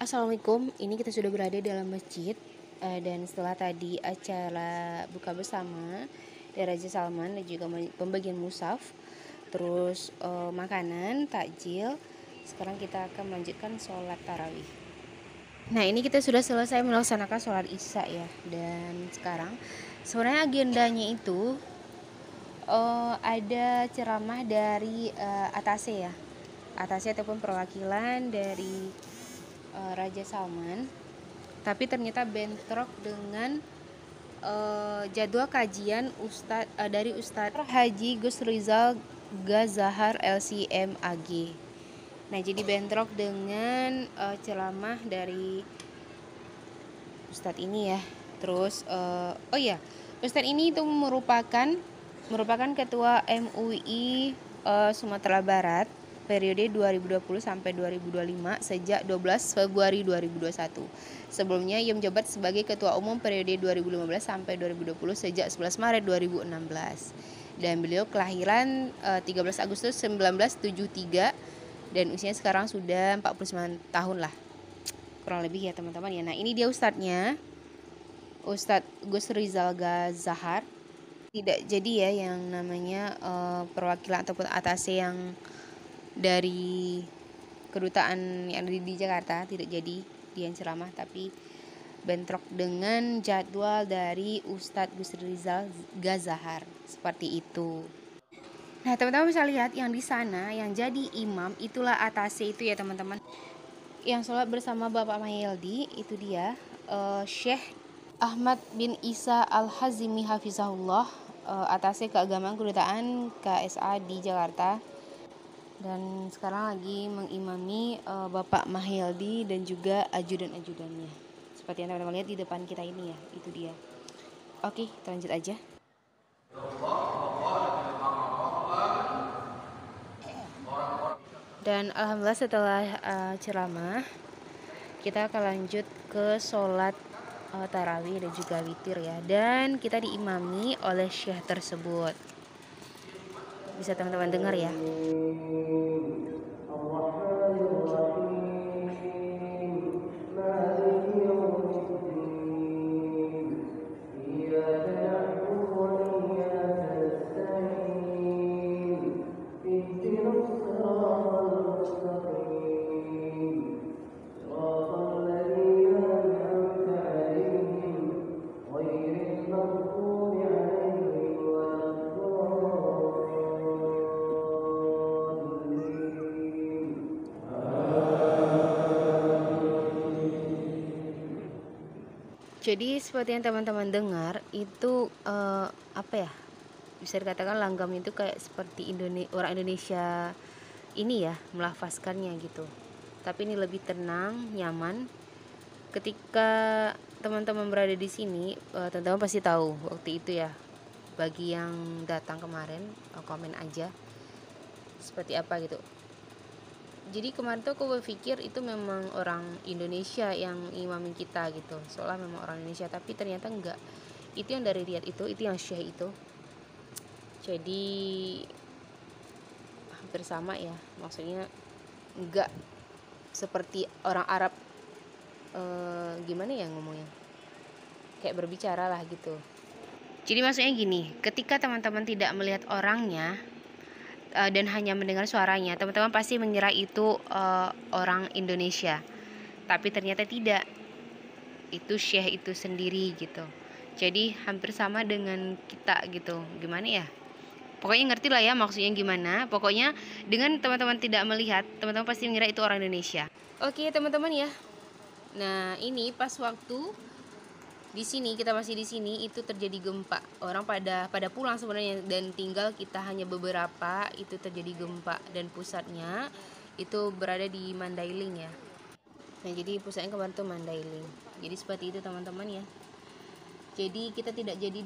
Assalamualaikum, ini kita sudah berada dalam masjid dan setelah tadi acara buka bersama dari Raja Salman dan juga pembagian mushaf, terus makanan, takjil, sekarang kita akan melanjutkan sholat tarawih. Nah, ini kita sudah selesai melaksanakan sholat isya ya, dan sekarang sebenarnya agendanya itu ada ceramah dari atase ya, atase ataupun perwakilan dari Raja Salman, tapi ternyata bentrok dengan jadwal kajian dari Ustadz Haji Gus Rizal Gazahar LCM AG. Nah, jadi bentrok dengan ceramah dari Ustadz ini ya. Terus oh ya, Ustadz ini itu merupakan ketua MUI Sumatera Barat periode 2020 sampai 2025 sejak 12 Februari 2021. Sebelumnya ia menjabat sebagai ketua umum periode 2015 sampai 2020 sejak 11 Maret 2016. Dan beliau kelahiran 13 Agustus 1973 dan usianya sekarang sudah 49 tahun lah. Kurang lebih ya teman-teman ya. Nah, ini dia ustadznya. Ustadz Gus Rizal Gazahar. Tidak jadi ya yang namanya perwakilan ataupun atase yang dari kedutaan yang ada di Jakarta, tidak jadi dia yang ceramah, tapi bentrok dengan jadwal dari Ustadz Gus Rizal Gazahar. Seperti itu. Nah, teman-teman bisa lihat yang di sana yang jadi imam itulah atase itu ya teman-teman. Yang sholat bersama Bapak Mahyildi itu dia Syekh Ahmad bin Isa Al-Hazimi Hafizahullah, atase keagamaan kedutaan KSA di Jakarta, dan sekarang lagi mengimami Bapak Mahyildi dan juga ajudan-ajudannya. Seperti yang teman-teman lihat di depan kita ini ya, itu dia. Oke, kita lanjut aja. Dan alhamdulillah setelah ceramah kita akan lanjut ke sholat tarawih dan juga witir ya, dan kita diimami oleh syekh tersebut. Bisa teman-teman dengar ya. Jadi seperti yang teman-teman dengar itu apa ya, bisa dikatakan langgam itu kayak seperti orang Indonesia ini ya melafazkannya gitu. Tapi ini lebih tenang, nyaman. Ketika teman-teman berada di sini, teman-teman pasti tahu waktu itu ya. Bagi yang datang kemarin, komen aja seperti apa gitu. Jadi kemarin tuh aku berpikir itu memang orang Indonesia yang imamin kita gitu, seolah memang orang Indonesia, tapi ternyata enggak. Itu yang dari Riyadh itu yang syekh itu. Jadi hampir sama ya, maksudnya enggak seperti orang Arab, gimana ya ngomongnya, kayak berbicara lah gitu. Jadi maksudnya gini, ketika teman-teman tidak melihat orangnya dan hanya mendengar suaranya, teman-teman pasti mengira itu orang Indonesia, tapi ternyata tidak, itu syekh itu sendiri gitu. Jadi hampir sama dengan kita gitu, gimana ya, pokoknya ngerti lah ya maksudnya gimana. Pokoknya dengan teman-teman tidak melihat, teman-teman pasti mengira itu orang Indonesia. Oke teman-teman ya. Nah, ini pas waktu di sini, kita masih di sini, itu terjadi gempa. Orang pada pulang sebenarnya, dan tinggal kita hanya beberapa. Itu terjadi gempa dan pusatnya itu berada di Mandailing ya. Nah, jadi pusatnya kemarin tuh Mandailing. Jadi seperti itu teman-teman ya. Jadi kita tidak jadi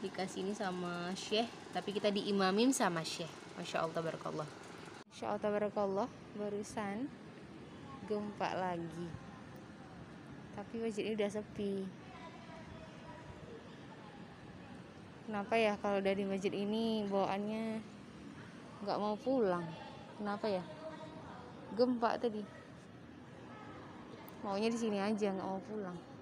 dikasih ini sama syekh, tapi kita diimamin sama syekh. Masya Allah tabarakallah. Masya Allah tabarakallah, barusan gempa lagi, tapi masjid ini udah sepi. Kenapa ya kalau dari masjid ini bawaannya nggak mau pulang? Kenapa ya? gempa tadi. Maunya di sini aja, nggak mau pulang.